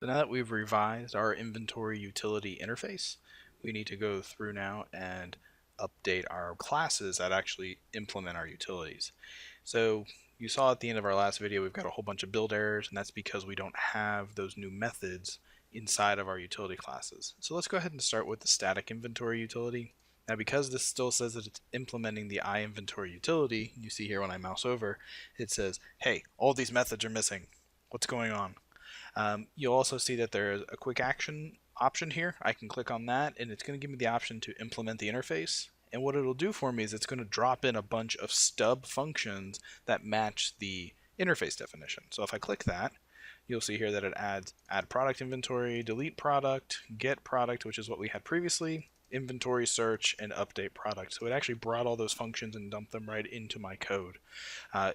So now that we've revised our inventory utility interface, we need to go through now and update our classes that actually implement our utilities. So you saw at the end of our last video, we've got a whole bunch of build errors, and that's because we don't have those new methods inside of our utility classes. So let's go ahead and start with the static inventory utility. Now, because this still says that it's implementing the iInventory utility, you see here when I mouse over, it says, hey, all these methods are missing. What's going on? You'll also see that there's a quick action option here. I can click on that and it's going to give me the option to implement the interface. And what it'll do for me is it's going to drop in a bunch of stub functions that match the interface definition. So if I click that, you'll see here that it adds add product inventory, delete product, get product, which is what we had previously, inventory search, and update product. So it actually brought all those functions and dumped them right into my code.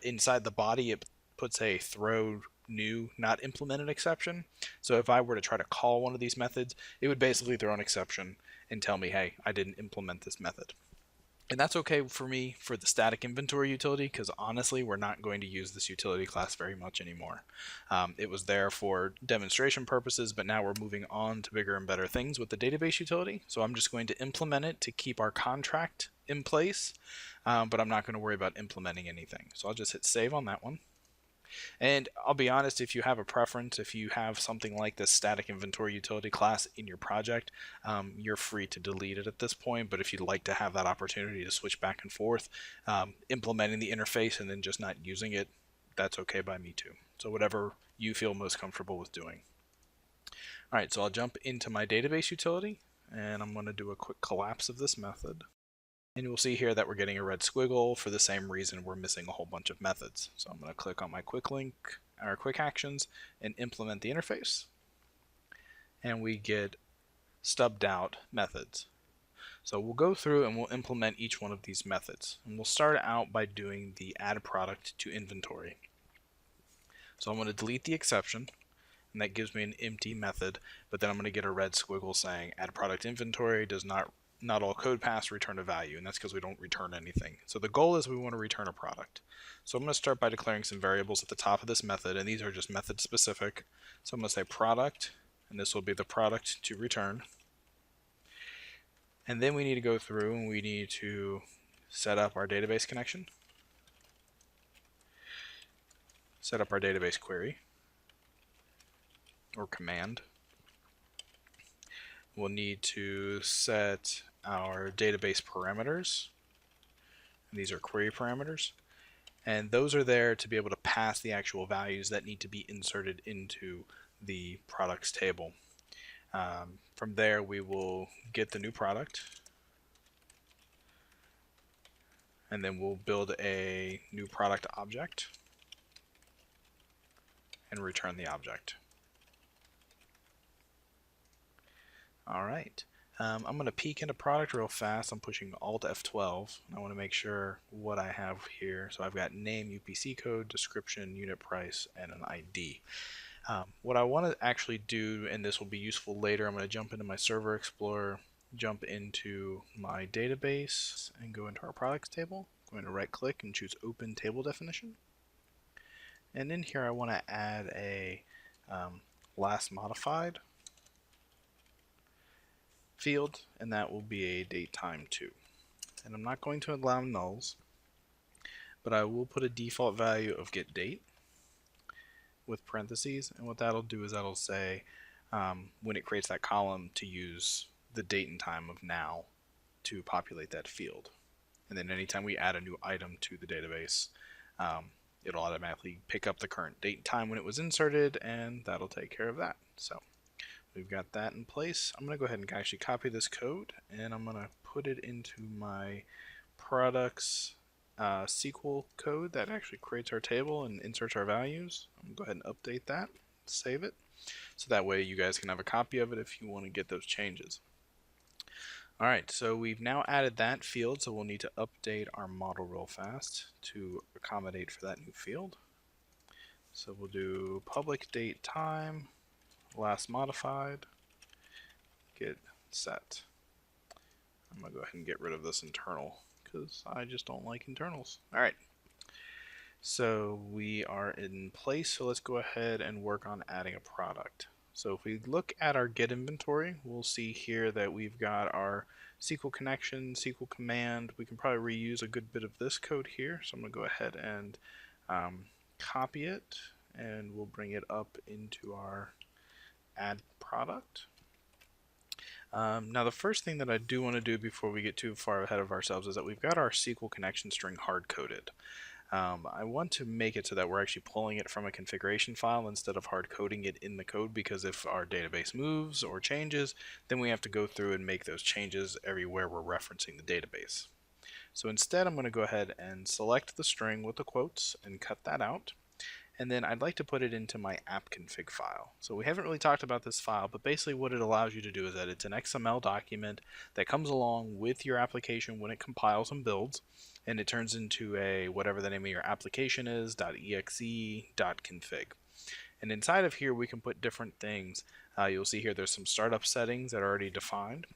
Inside the body, it puts a throw new not implemented exception. So if I were to try to call one of these methods, it would basically throw an exception and tell me, hey, I didn't implement this method. And that's okay for me for the static inventory utility, because honestly, we're not going to use this utility class very much anymore. It was there for demonstration purposes, but now we're moving on to bigger and better things with the database utility. So I'm just going to implement it to keep our contract in place, but I'm not going to worry about implementing anything. So I'll just hit save on that one. And I'll be honest, if you have a preference, if you have something like this static inventory utility class in your project, you're free to delete it at this point. But if you'd like to have that opportunity to switch back and forth, implementing the interface and then just not using it, that's okay by me too. So whatever you feel most comfortable with doing. All right, so I'll jump into my database utility and I'm going to do a quick collapse of this method. And you'll see here that we're getting a red squiggle for the same reason we're missing a whole bunch of methods. So I'm going to click on my quick link, or quick actions, and implement the interface. And we get stubbed out methods. So we'll go through and we'll implement each one of these methods. And we'll start out by doing the add product to inventory. So I'm going to delete the exception, and that gives me an empty method, but then I'm going to get a red squiggle saying add product inventory does not all code paths return a value, and that's because we don't return anything. So the goal is we want to return a product. So I'm going to start by declaring some variables at the top of this method, and these are just method specific. So I'm going to say product, and this will be the product to return. And then we need to go through and we need to set up our database connection, set up our database query or command. We'll need to set our database parameters. And these are query parameters. And those are there to be able to pass the actual values that need to be inserted into the products table. From there, we will get the new product. And then we'll build a new product object and return the object. All right. I'm going to peek into product real fast. I'm pushing Alt F12. I want to make sure what I have here. So I've got name, UPC code, description, unit price, and an ID. What I want to actually do, and this will be useful later, I'm going to jump into my Server Explorer, jump into my database, and go into our products table. I'm going to right click and choose Open Table Definition. And in here I want to add a last modified field, and that will be a date time too. And I'm not going to allow nulls, but I will put a default value of get date with parentheses, and what that'll do is that'll say when it creates that column to use the date and time of now to populate that field. And then anytime we add a new item to the database, it'll automatically pick up the current date and time when it was inserted, and that'll take care of that. So we've got that in place. I'm going to go ahead and actually copy this code, and I'm going to put it into my products SQL code that actually creates our table and inserts our values. I'm going to go ahead and update that, save it, so that way you guys can have a copy of it if you want to get those changes. Alright, so we've now added that field, so we'll need to update our model real fast to accommodate for that new field. So we'll do public date time, last modified, get set. I'm going to go ahead and get rid of this internal because I just don't like internals. Alright, so we are in place, so let's go ahead and work on adding a product. So if we look at our get inventory, we'll see here that we've got our SQL connection, SQL command. We can probably reuse a good bit of this code here. So I'm going to go ahead and copy it, and we'll bring it up into our add product. Now the first thing that I do want to do before we get too far ahead of ourselves is that we've got our SQL connection string hard-coded. I want to make it so that we're actually pulling it from a configuration file instead of hard coding it in the code, because if our database moves or changes, then we have to go through and make those changes everywhere we're referencing the database. So instead, I'm going to go ahead and select the string with the quotes and cut that out. And then I'd like to put it into my app config file. So we haven't really talked about this file, but basically what it allows you to do is that it's an XML document that comes along with your application when it compiles and builds, and it turns into a whatever the name of your application is, .exe, .config. And inside of here we can put different things. You'll see here there's some startup settings that are already defined.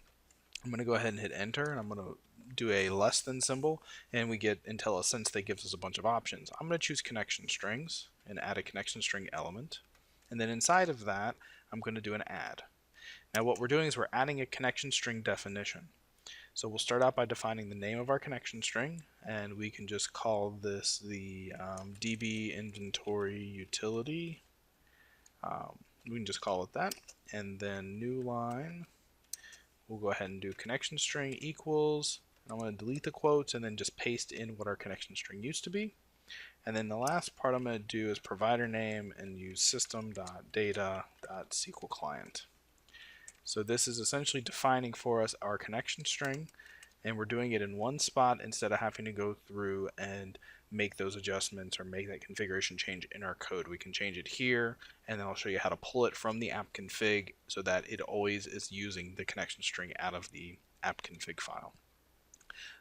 I'm going to go ahead and hit enter, and I'm going to do a less than symbol, and we get IntelliSense that gives us a bunch of options. I'm going to choose connection strings and add a connection string element, and then inside of that I'm going to do an add. Now what we're doing is we're adding a connection string definition. So we'll start out by defining the name of our connection string, and we can just call this the DB inventory utility. We can just call it that, and then new line, we'll go ahead and do connection string equals, and I'm going to delete the quotes and then just paste in what our connection string used to be. And then the last part I'm going to do is provider name and use system.data.sql client. So this is essentially defining for us our connection string, and we're doing it in one spot instead of having to go through and make those adjustments or make that configuration change in our code. We can change it here, and then I'll show you how to pull it from the app config so that it always is using the connection string out of the app config file.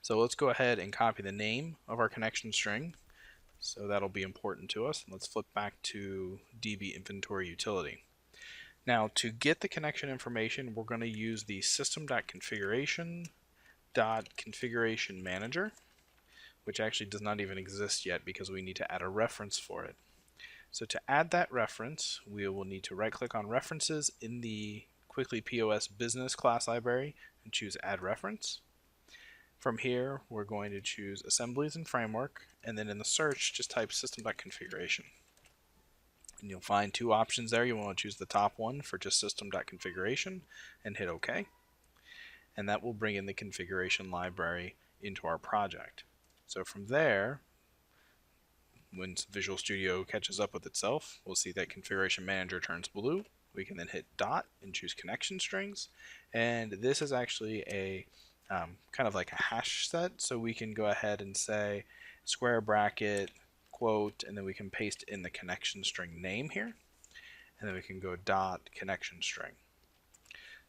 So let's go ahead and copy the name of our connection string. So that'll be important to us. Let's flip back to DB inventory utility. Now to get the connection information, we're going to use the system.configuration.configuration manager, which actually does not even exist yet because we need to add a reference for it. So to add that reference, we will need to right click on references in the Quickly POS business class library and choose add reference. From here, we're going to choose assemblies and framework, and then in the search, just type system.configuration. And you'll find two options there. You want to choose the top one for just system.configuration and hit OK. And that will bring in the configuration library into our project. So from there, when Visual Studio catches up with itself, we'll see that configuration manager turns blue. We can then hit dot and choose connection strings. And this is actually a kind of like a hash set. So we can go ahead and say square bracket, quote, and then we can paste in the connection string name here. And then we can go dot connection string.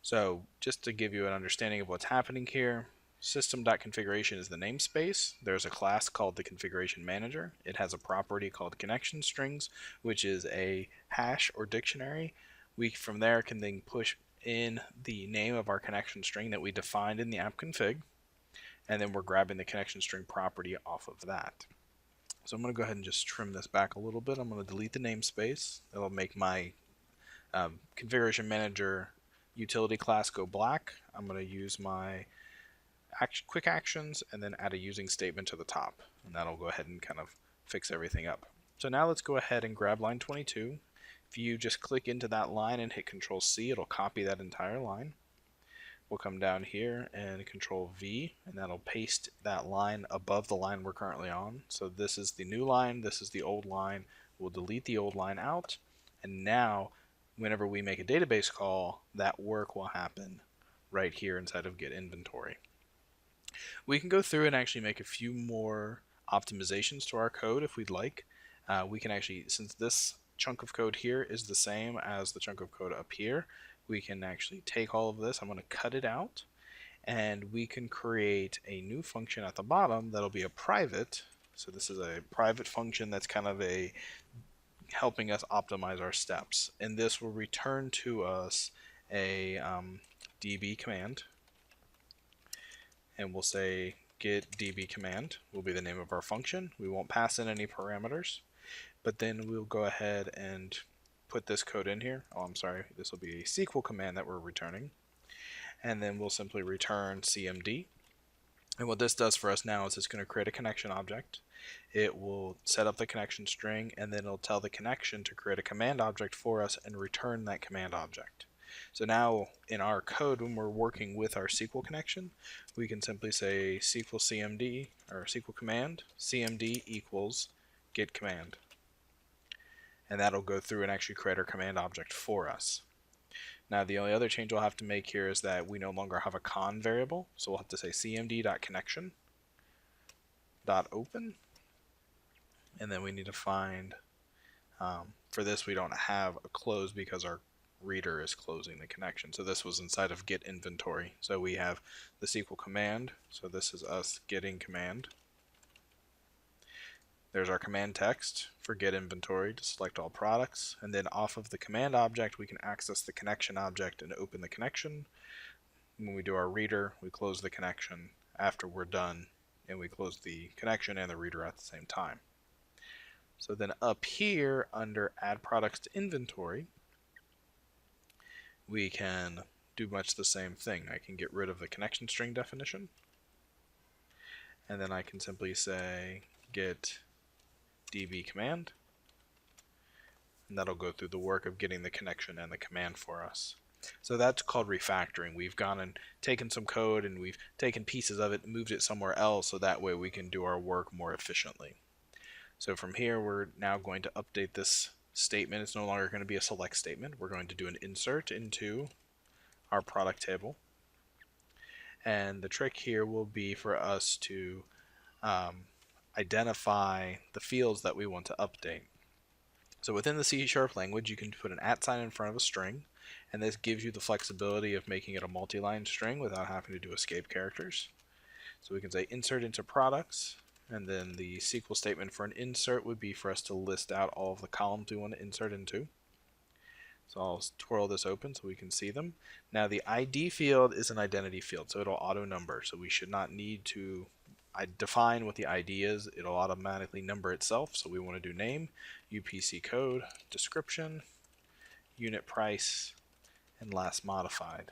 So just to give you an understanding of what's happening here, system.configuration is the namespace. There's a class called the configuration manager. It has a property called connection strings, which is a hash or dictionary. We from there can then push in the name of our connection string that we defined in the app config, and then we're grabbing the connection string property off of that. So I'm going to go ahead and just trim this back a little bit. I'm going to delete the namespace. That'll make my configuration manager utility class go black. I'm going to use my quick actions and then add a using statement to the top, and that'll go ahead and kind of fix everything up. So now let's go ahead and grab line 22. If you just click into that line and hit Control C, it'll copy that entire line. We'll come down here and Control V, and that'll paste that line above the line we're currently on. So this is the new line, this is the old line. We'll delete the old line out, and now whenever we make a database call, that work will happen right here inside of get inventory. We can go through and actually make a few more optimizations to our code if we'd like. We can actually, since this chunk of code here is the same as the chunk of code up here, we can actually take all of this. I'm going to cut it out, and we can create a new function at the bottom that'll be a private. So this is a private function that's kind of a helping us optimize our steps, and this will return to us a db command, and we'll say get db command will be the name of our function. We won't pass in any parameters, but then we'll go ahead and put this code in here. Oh, I'm sorry, this will be a SQL command that we're returning. And then we'll simply return CMD. And what this does for us now is it's going to create a connection object. It will set up the connection string, and then it'll tell the connection to create a command object for us and return that command object. So now in our code, when we're working with our SQL connection, we can simply say SQL CMD or SQL command CMD equals get command. And that'll go through and actually create our command object for us. Now the only other change we'll have to make here is that we no longer have a con variable, so we'll have to say cmd.connection.open, and then we need to find, for this we don't have a close because our reader is closing the connection. So this was inside of get inventory. So we have the SQL command, so this is us getting command. There's our command text for get inventory to select all products, and then off of the command object we can access the connection object and open the connection. When we do our reader, we close the connection after we're done, and we close the connection and the reader at the same time. So then up here under add products to inventory, we can do much the same thing. I can get rid of the connection string definition, and then I can simply say get db command, and that'll go through the work of getting the connection and the command for us. So that's called refactoring. We've gone and taken some code and we've taken pieces of it and moved it somewhere else, so that way we can do our work more efficiently. So from here we're now going to update this statement. It's no longer going to be a select statement. We're going to do an insert into our product table, and the trick here will be for us to identify the fields that we want to update. So within the C# language, you can put an @ in front of a string, and this gives you the flexibility of making it a multi-line string without having to do escape characters. So we can say insert into products, and then the SQL statement for an insert would be for us to list out all of the columns we want to insert into. So I'll twirl this open so we can see them. Now the ID field is an identity field, so it'll auto number, so we should not need to define what the ID is. It'll automatically number itself. So we want to do name, UPC code, description, unit price, and last modified.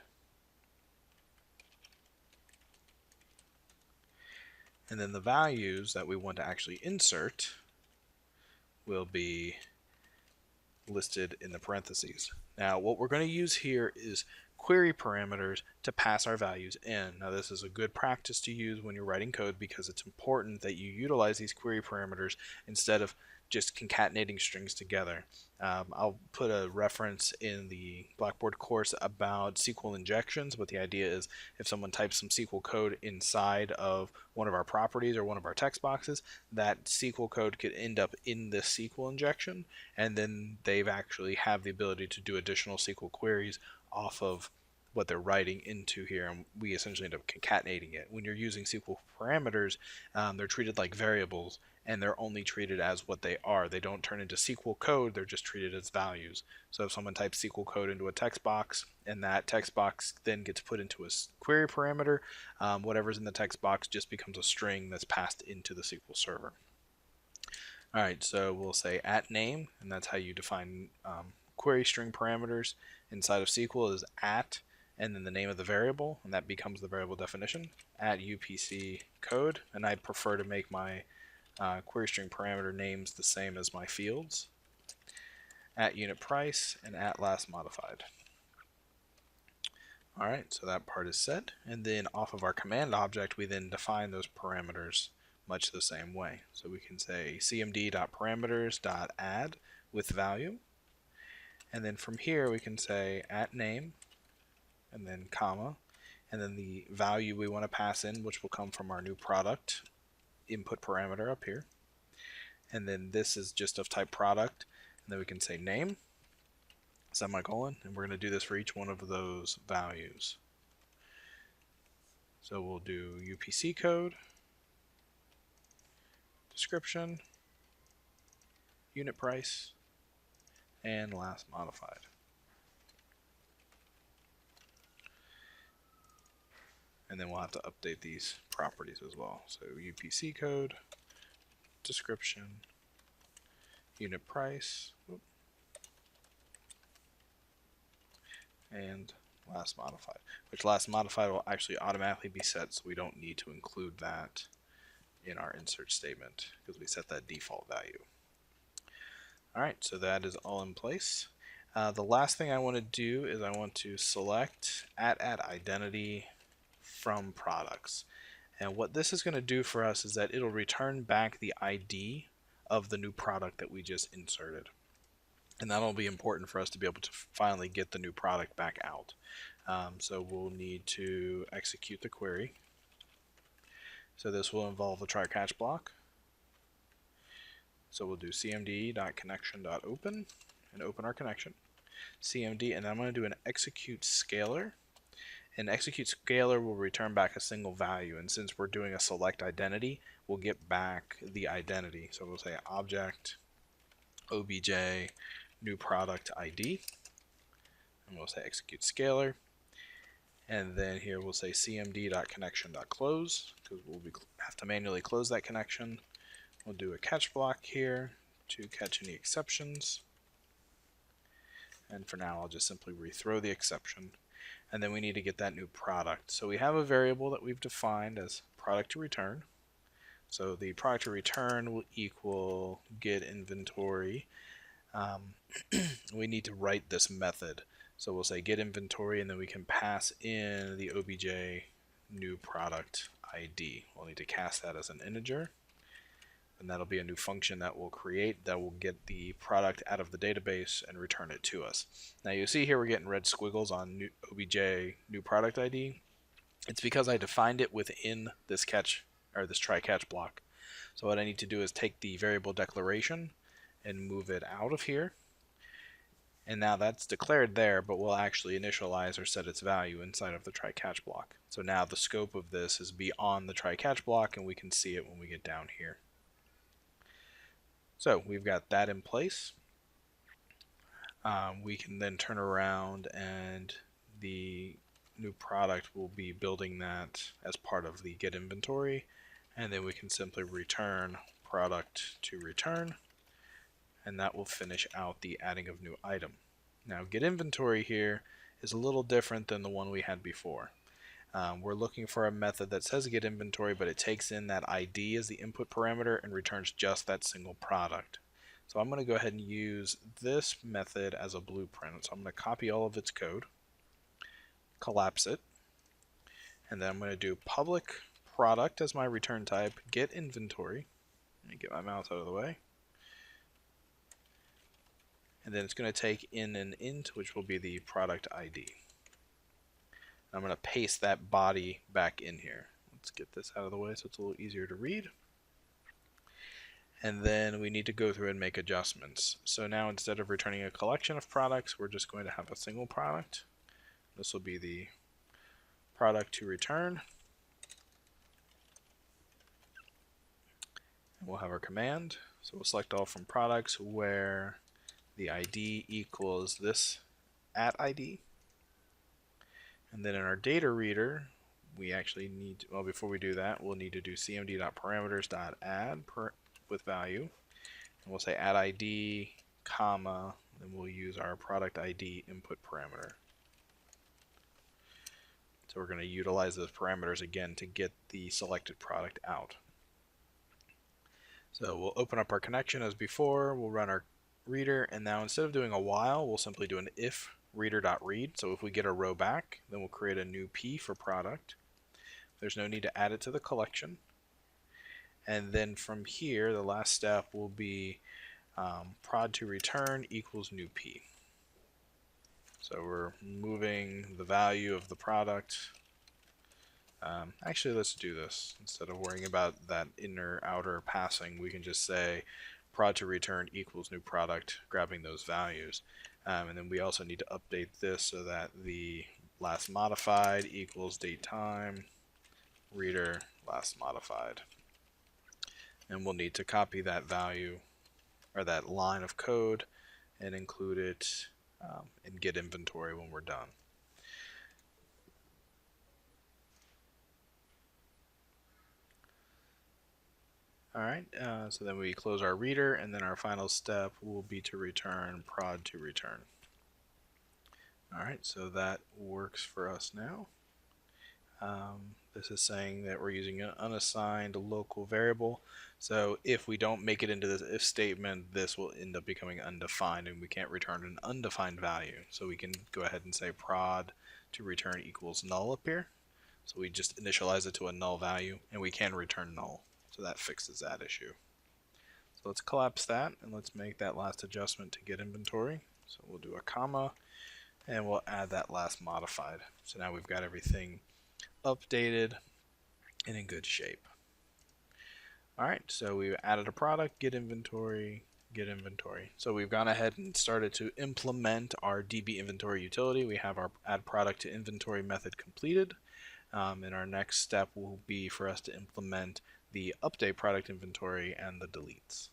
And then the values that we want to actually insert will be listed in the parentheses. Now what we're going to use here is query parameters to pass our values in. Now this is a good practice to use when you're writing code, because it's important that you utilize these query parameters instead of just concatenating strings together. I'll put a reference in the Blackboard course about SQL injections, but the idea is if someone types some SQL code inside of one of our properties or one of our text boxes, that SQL code could end up in this SQL injection, and then they've actually have the ability to do additional SQL queries off of what they're writing into here, and we essentially end up concatenating it. When you're using SQL parameters, they're treated like variables, and they're only treated as what they are. They don't turn into SQL code, they're just treated as values. So if someone types SQL code into a text box, and that text box then gets put into a query parameter, whatever's in the text box just becomes a string that's passed into the SQL server. Alright, so we'll say @name, and that's how you define query string parameters inside of SQL is @ and then the name of the variable, and that becomes the variable definition, @UPC code, and I prefer to make my query string parameter names the same as my fields, @unit price, and @last modified. Alright, so that part is set, and then off of our command object we then define those parameters much the same way. So we can say cmd.parameters.add with value, and then from here we can say @name, and then comma, and then the value we want to pass in, which will come from our new product input parameter up here, and then this is just of type product, and then we can say name, semicolon, and we're going to do this for each one of those values. So we'll do UPC code, description, unit price, and last modified. And then we'll have to update these properties as well. So UPC code, description, unit price, and last modified, which last modified will actually automatically be set, so we don't need to include that in our insert statement because we set that default value. Alright, so that is all in place. The last thing I want to do is I want to select add identity from products. And what this is going to do for us is that it'll return back the ID of the new product that we just inserted. And that'll be important for us to be able to finally get the new product back out. So we'll need to execute the query. So this will involve a try-catch block. So we'll do cmd.connection.open and open our connection. CMD, and I'm going to do an execute scalar. An execute scalar will return back a single value, and since we're doing a select identity, we'll get back the identity. So we'll say object obj new product ID, and we'll say execute scalar, and then here we'll say cmd.connection.close because we'll have to manually close that connection. We'll do a catch block here to catch any exceptions, and for now I'll just simply rethrow the exception. And then we need to get that new product. So we have a variable that we've defined as product to return. So the product to return will equal get inventory. We need to write this method. So we'll say get inventory, and then we can pass in the obj new product ID. We'll need to cast that as an integer, and that'll be a new function that we'll create that will get the product out of the database and return it to us. Now you see here we're getting red squiggles on obj new product ID. It's because I defined it within this catch or this try catch block. So what I need to do is take the variable declaration and move it out of here. And now that's declared there, but we'll actually initialize or set its value inside of the try catch block. So now the scope of this is beyond the try catch block, and we can see it when we get down here. So we've got that in place. We can then turn around and the new product will be building that as part of the get inventory, and then we can simply return product to return, and that will finish out the adding of new item. Now get inventory here is a little different than the one we had before. We're looking for a method that says get inventory, but it takes in that ID as the input parameter and returns just that single product. So I'm going to go ahead and use this method as a blueprint. So I'm going to copy all of its code, collapse it, and then I'm going to do public product as my return type, get inventory. Let me get my mouse out of the way. And then it's going to take in an int, which will be the product ID. I'm going to paste that body back in here. Let's get this out of the way so it's a little easier to read. And then we need to go through and make adjustments. So now instead of returning a collection of products, we're just going to have a single product. This will be the product to return. And we'll have our command. So we'll select all from products where the ID equals this at ID. And then in our data reader, we actually need to, well, before we do that, we'll need to do cmd.parameters.add with value. And we'll say add ID, comma, then we'll use our product ID input parameter. So we're going to utilize those parameters again to get the selected product out. So we'll open up our connection as before, we'll run our reader, and now instead of doing a while, we'll simply do an if reader.read. So if we get a row back, then we'll create a new P for product. There's no need to add it to the collection. And then from here, the last step will be prod to return equals new P. So we're moving the value of the product. Actually, let's do this. Instead of worrying about that inner outer passing, we can just say prod to return equals new product, grabbing those values. And then we also need to update this so that the last modified equals date time, reader last modified. And we'll need to copy that value or that line of code and include it in get inventory when we're done. Alright, so then we close our reader, and then our final step will be to return prod to return. All right, so that works for us now. This is saying that we're using an unassigned local variable. So if we don't make it into this if statement, this will end up becoming undefined and we can't return an undefined value. So we can go ahead and say prod to return equals null up here. So we just initialize it to a null value and we can return null. So that fixes that issue. So let's collapse that and let's make that last adjustment to get inventory. So we'll do a comma and we'll add that last modified. So now we've got everything updated and in good shape. All right, so we added a product, get inventory, get inventory. So we've gone ahead and started to implement our DB inventory utility. We have our add product to inventory method completed. And our next step will be for us to implement the update product inventory and the deletes.